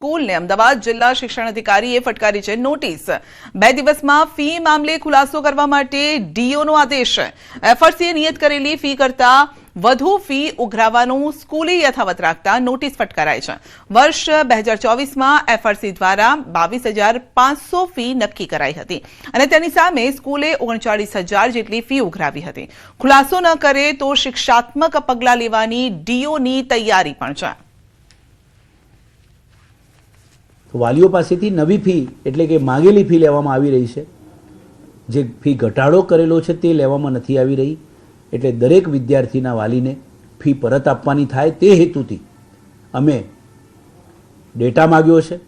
સ્કૂલને અમદાવાદ જિલ્લા શિક્ષણાધિકારીએ ફટકારી છે નોટિસ। 2 દિવસમાં ફી મામલે ખુલાસો કરવા માટે ડીઓનો આદેશ। એફઆરસીએ નિયત કરેલી ફી કરતા વધુ ફી ઉઘરાવવાનું સ્કૂલે યથાવત રાખતા નોટિસ ફટકારાઈ છે। વર્ષ 2024માં એફઆરસી દ્વારા 22,500 ફી નક્કી કરાઈ હતી અને તેની સામે સ્કૂલે 39,000 જેટલી ફી ઉઘરાવી હતી। ખુલાસો ન કરે તો શિક્ષાત્મક પગલાં લેવાની ડીઓની તૈયારી પણ છે। तो वालीओ पासेथी नवी फी एटले के मांगेली फी लेवामां आवी रही छे। जे फी घटाडो करेलो छे ते लेवामां नथी आवी रही एटले दरेक विद्यार्थीना वालीने फी परत आपवानी थाय ते हेतुथी अमे डेटा माग्यो छे।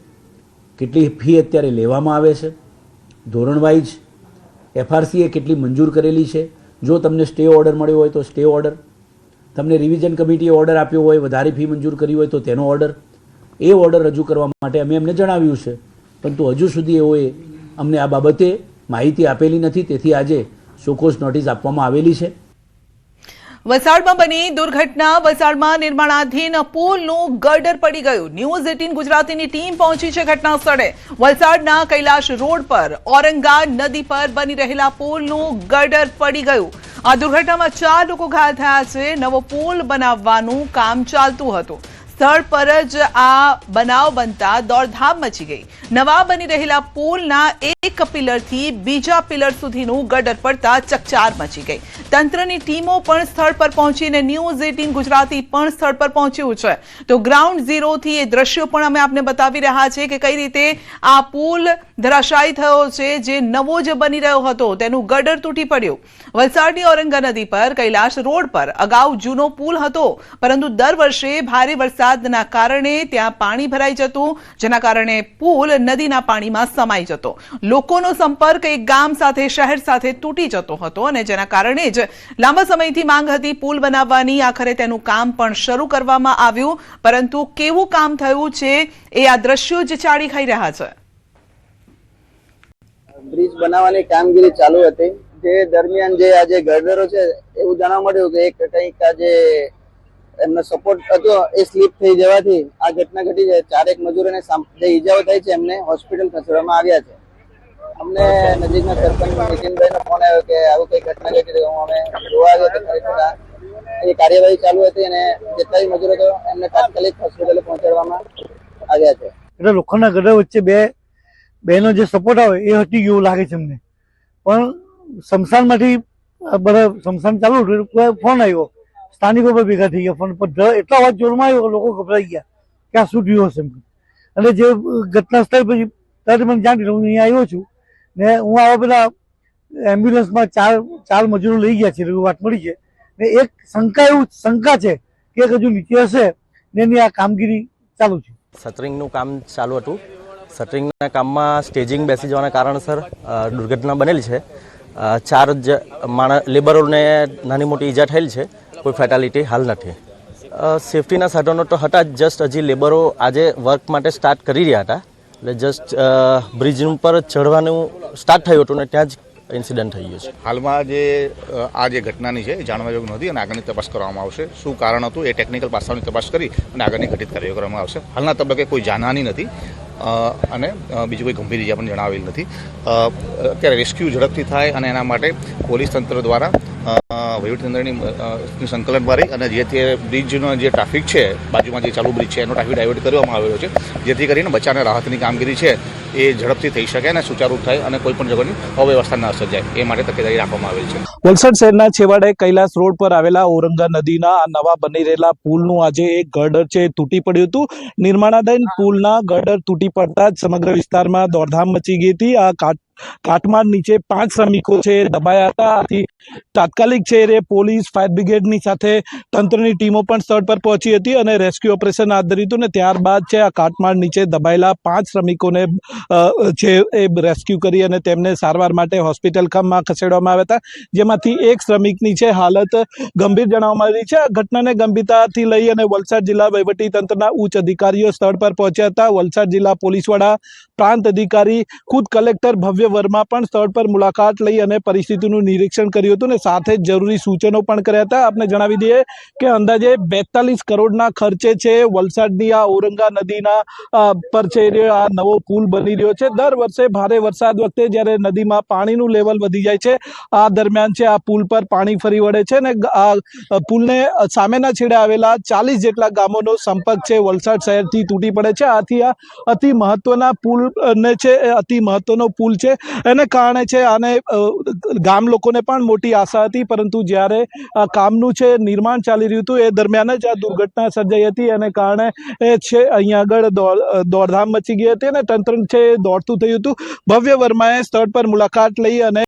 केटली फी अत्यारे लेवामां आवे छे, धोरण वाइज एफआरसीए केटली मंजूर करेली छे। जो तमने स्टे ऑर्डर मळ्यो होय तो स्टे ऑर्डर, तमने रिविजन कमिटीए ऑर्डर आप्यो होय, वधारे फी मंजूर करी होय तो तेनो ऑर्डर ए ऑर्डर रजू करवा माटे अमे एमने जणाव्युं छे, परंतु हजू सुधी एओए अमने आ बाबते माहिती आपेली नथी। तेथी आजे शोकोस नोटिस आपवामां आवेली छे। वलसाडमां बनी दुर्घटना। वलसाडमां निर्माणाधीन पुलનું ગર્ડર પડી ગયું। ન્યૂઝ 18 ગુજરાતીની ટીમ પહોંચી છે ઘટના સ્થળે। વલસાડના કૈલાશ રોડ પર ઔરંગા નદી પર બની રહેલા પુલનું ગર્ડર પડી ગયું। આ દુર્ઘટનામાં 4 લોકો ઘાયલ થયા છે। નવો પુલ બનાવવાનું કામ ચાલતું હતું। સ્થળ પર જ આ બનાવ બનતા દોડધામ મચી ગઈ। નવા બની રહેલા પુલના એક પિલરથી બીજા પિલર સુધીનું ગર્ડર પડતા ચકચાર મચી ગઈ। તંત્રની ટીમો પણ સ્થળ પર પહોંચીને ન્યૂઝ 18 ગુજરાતી પણ સ્થળ પર પહોંચ્યું છે। તો ગ્રાઉન્ડ ઝીરોથી એ દ્રશ્યો પણ અમે આપને બતાવી રહ્યા છે કે કઈ રીતે આ પુલ ધરાશાયી થયો છે। જે નવો જ બની રહ્યો હતો તેનું ગર્ડર તૂટી પડ્યું। વલસાડની ઔરંગા નદી પર કૈલાશ રોડ પર અગાઉ જૂનો પુલ હતો, પરંતુ દર વર્ષે ભારે વરસાદના કારણે ત્યાં પાણી ભરાઈ જતું, જેના કારણે પુલ નદીના પાણીમાં સમાઈ જતો। લોકોનો સંપર્ક એક ગામ સાથે શહેર સાથે તૂટી જતો હતો અને જેના કારણે જ લાંબા સમયથી માંગ હતી પુલ બનાવવાની। આખરે તેનું કામ પણ શરૂ કરવામાં આવ્યું, પરંતુ કેવું કામ થયું છે એ આ દ્રશ્યો જ ચાળી ખાઈ રહ્યા છે। બ્રિજ બનાવવાની કામગીરી ચાલુ હતી, જે દરમિયાન જે આજે ગર્ડરો છે એવું જાણવા મળ્યું કે એક કંઈક આજે એમનો સપોર્ટ હતો એ સ્લીપ થઈ જવાથી આ ઘટના ઘટી છે। 4 મજૂરોને જે ઈજાઓ થઈ છે એમને હોસ્પિટલ ખસેડવામાં આવ્યા છે। અમને નજીકના સરપંચ નીતિનભાઈનો ફોન આવ્યો કે આવું કઈ ઘટના ઘટી રહી। અમે જોવા આવ્યો તો ખરેખર એ કાર્યવાહી ચાલુ હતી અને જેટલા મજૂરો હતો એમને તાત્કાલિક હોસ્પિટલે પહોંચાડવામાં આવ્યા છે। એટલે લોખંડના ગઢા વચ્ચે બેનો જે સપોર્ટ આવે એ હટી ગયો લાગે છે અમને। પણ સ્મશાનમાંથી બધા સ્મશાન ચાલુ ફોન આવ્યો, સ્થાનિકો પર ભેગા થઈ ગયા। ફોન પર એટલા અવાજ જોરમાં આવ્યો લોકો ગભરાઈ ગયા કે આ શું થયું હશે। અને જે ઘટના સ્થળ પછી ત્યારે મને જાણ હું અહીંયા આવ્યો છું ને હું આવા બધા એમ્બ્યુલન્સમાં ચાર મજૂરો લઈ ગયા છે એવી વાત મળી છે ને એક શંકા છે કે હજુ નીચે હશે ને એની આ કામગીરી ચાલુ છે। શટરિંગનું કામ ચાલુ હતું। શટરિંગના કામમાં સ્ટેજિંગ બેસી જવાના કારણસર દુર્ઘટના બનેલી છે। 4 લેબરોને નાની મોટી ઈજા થયેલ છે, કોઈ ફેટાલિટી હાલ નથી। સેફટીના સાધનો તો હતા જ, જસ્ટ હજી લેબરો આજે વર્ક માટે સ્ટાર્ટ કરી રહ્યા હતા, એટલે જસ્ટ બ્રિજ પર ચઢવાનું સ્ટાર્ટ થયું હતું ને ત્યાં જ ઇન્સિડન્ટ થઈ ગયો છે। હાલમાં આ જે ઘટનાની છે એ જાણવા યોગ્ય નથી અને આગળની તપાસ કરવામાં આવશે। શું કારણ હતું એ ટેકનિકલ પાસાઓની તપાસ કરી અને આગળની ઘટિત કાર્યવાહી કરવામાં આવશે। હાલના તબક્કે કોઈ જાનહાની નથી અને બીજી કોઈ ગંભીર ઇજા પણ જણાવેલી નથી। અત્યારે રેસ્ક્યુ ઝડપથી થાય અને એના માટે પોલીસ તંત્ર દ્વારા વહીવટીતંત્રની સંકલન કરી અને જે તે બ્રિજનો જે ટ્રાફિક છે, બાજુમાં જે ચાલુ બ્રિજ છે એનો ટ્રાફિક ડાયવર્ટ કરવામાં આવેલો છે, જેથી કરીને બચાવ અને રાહતની કામગીરી છે એ ઝડપથી થઈ શકે અને સુચારુ થાય અને કોઈ પણ જગ્યાની અવ્યવસ્થા ન સર્જાય એ માટે તકેદારી રાખવામાં આવેલ છે। વલસાડ શહેરના છેવાડે કૈલાશ રોડ પર આવેલા ઔરંગા નદીના આ નવા બની રહેલા પુલનું આજે એક ગર્ડર છે તૂટી પડ્યું હતું। નિર્માણાધીન પુલના ગર્ડર તૂટી પડતા જ સમગ્ર વિસ્તારમાં દોડધામ મચી ગઈ હતી। આ કાટમાળ નીચે 5 શ્રમિકો છે દબાયા હતા। આથી તાત્કાલિક છે એ પોલીસ, ફાયર બ્રિગેડની સાથે તંત્રની ટીમો પણ સ્થળ પર પહોંચી હતી અને રેસ્ક્યુ ઓપરેશન હાથ ધર્યું હતું ને ત્યારબાદ છે આ કાટમાળ નીચે દબાયેલા 5 શ્રમિકોને છે એ રેસ્ક્યુ કરી અને તેમને સારવાર માટે હોસ્પિટલમાં ખસેડવામાં આવ્યા હતા, જેમાંથી એક શ્રમિકની છે હાલત ગંભીર જણાવવામાં આવી છે। આ ઘટનાને ગંભીરતાથી લઈ અને વલસાડ જિલ્લા વહીવટી તંત્રના ઉચ્ચ અધિકારીઓ સ્થળ પર પહોંચ્યા હતા। વલસાડ જિલ્લા પોલીસ વડા, પ્રાંત અધિકારી, ખુદ કલેક્ટર ભવ્ય ભવ્ય વર્મા પણ સ્થળ પર મુલાકાત લઈ અને પરિસ્થિતિનું નિરીક્ષણ કર્યું હતું ને સાથે જ જરૂરી સૂચનો પણ કર્યા હતા. આપને જણાવી દઈએ કે અંદાજે 42 કરોડના ખર્ચે છે વલસાડની આ ઔરંગા નદીના પર છે આ નવો પુલ બની રહ્યો છે. દર વર્ષે ભારે વરસાદ વખતે જ્યારે નદીમાં પાણીનું લેવલ વધી જાય છે આ દરમિયાન છે આ પુલ પર પાણી ફરી વળે છે અને આ પુલને સામેના છેડે આવેલા 40 જેટલા ગામોનો સંપર્ક છે વલસાડ શહેરથી તૂટી પડે છે. આથી આ અતિ મહત્વના પુલ ને છે અતિ મહત્વનો પુલ છે એને કારણે છે આને ગામ લોકોને પણ મોટી આશા હતી, પરંતુ જ્યારે આ કામનું છે નિર્માણ ચાલી રહ્યું હતું એ દરમિયાન જ આ દુર્ઘટના સર્જાઈ હતી અને કારણે એ છે અહીંયા આગળ દોડધામ મચી ગઈ હતી અને તંત્ર છે દોડતું થયું હતું. ભવ્ય વર્માએ સ્થળ પર મુલાકાત લઈ અને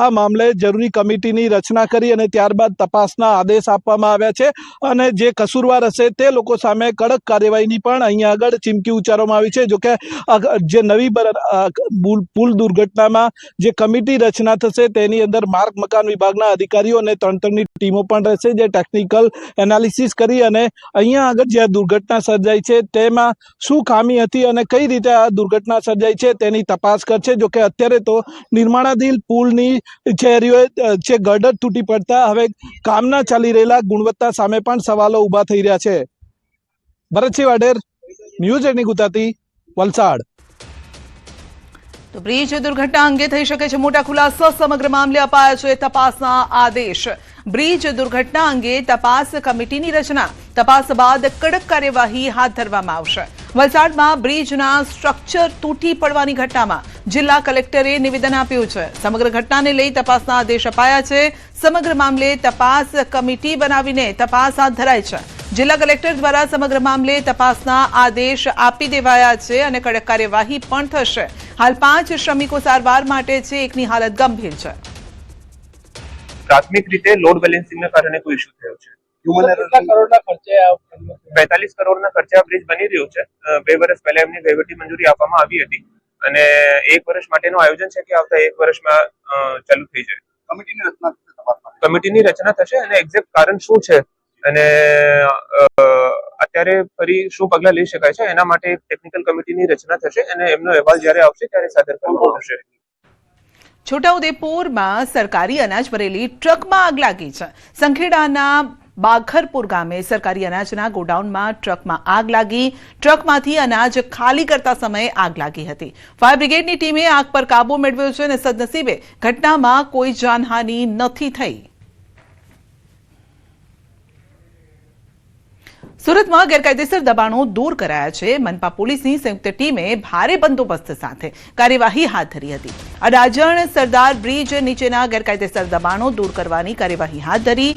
આ મામલે જરૂરી કમિટીની રચના કરી અને ત્યારબાદ તપાસના આદેશ આપવામાં આવ્યા છે અને જે કસૂરવાર હશે તે લોકો સામે કડક કાર્યવાહીની પણ અહીંયા આગળ ચીમકી ઉચ્ચારવામાં આવી છે. જોકે જે નવી પુલ દુર્ઘટનામાં જે કમિટી રચના થશે તેની અંદર માર્ગ મકાન વિભાગના અધિકારીઓ અને તંત્રની ટીમો પણ રહેશે જે ટેકનિકલ એનાલિસિસ કરી અને અહીંયા આગળ જે દુર્ઘટના સર્જાઈ છે તેમાં શું ખામી હતી અને કઈ રીતે આ દુર્ઘટના સર્જાઈ છે તેની તપાસ કરશે. જોકે અત્યારે તો નિર્માણાધીન પુલની જે ગર્ડર તૂટી પડતા હવે કામના ચાલી રહેલા ગુણવત્તા સામે પણ સવાલો ઉભા થઈ રહ્યા છે. ભરતસિંહ વાડેર, ન્યૂઝ 18 ગુજરાતી, વલસાડ. તો બ્રિજ દુર્ઘટના અંગે થઈ શકે છે મોટા ખુલાસા. સમગ્ર મામલે અપાયા છે તપાસના આદેશ. બ્રિજ દુર્ઘટના અંગે તપાસ કમિટીની રચના. તપાસ બાદ કડક કાર્યવાહી હાથ ધરવામાં આવશે. વલસાડમાં બ્રિજના સ્ટ્રક્ચર તૂટી પડવાની ઘટનામાં જિલ્લા કલેક્ટરે નિવેદન આપ્યું છે. સમગ્ર ઘટનાને લઈ તપાસના આદેશ અપાયા છે. સમગ્ર મામલે તપાસ કમિટી બનાવીને તપાસ હાથ ધરાઈ છે. જિલ્લા કલેક્ટર દ્વારા સમગ્ર મામલે તપાસના આદેશ આપી દેવાયા છે અને કડક કાર્યવાહી પણ થશે. હાલ 5 શ્રમિકો સારવાર માટે છે, એકની હાલત ગંભીર છે. પ્રાથમિક રીતે લોડ બેલેન્સિંગના કારણે કોઈ ઇશ્યુ થયો છે. 42 કરોડના ખર્ચે આ બ્રિજ બની રહ્યો છે. 2 વર્ષ પહેલા એમની વહીવટી મંજૂરી આપવામાં આવી હતી અને 1 વર્ષ માટેનું આયોજન છે કે આવતા 1 વર્ષમાં ચાલુ થઈ જાય. કમિટીની રચના થશે અને એક્ઝેક્ટ કારણ શું છે અને અત્યારે ફરી શું પગલાં લઈ શકાય છે એના માટે એક ટેકનિકલ કમિટીની રચના થશે અને એમનો અહેવાલ જ્યારે આવશે ત્યારે સાદર કરવામાં આવશે. છોટાઉદેપુરમાં સરકારી અનાજ ભરેલી ટ્રકમાં આગ લાગી છે. સંખેડાના બાઘરપુર ગામે સરકારી અનાજના ગોડાઉનમાં ટ્રકમાં આગ લાગી. ટ્રકમાંથી અનાજ ખાલી કરતા સમયે આગ લાગી હતી. ફાયર બ્રિગેડની ટીમે આગ પર કાબુ મેળવ્યો છે અને સદનસીબે ઘટનામાં કોઈ જાનહાનિ નથી થઈ. સુરતમાં ગેરકાયદેસર દબાણો દૂર કરાયા છે. મનપા પોલીસની સંયુક્ત ટીમે ભારે બંદોબસ્ત સાથે કાર્યવાહી હાથ ધરી હતી. અડાજણ સરદાર બ્રિજ નીચેના ગેરકાયદેસર દબાણો દૂર કરવાની કાર્યવાહી હાથ ધરી.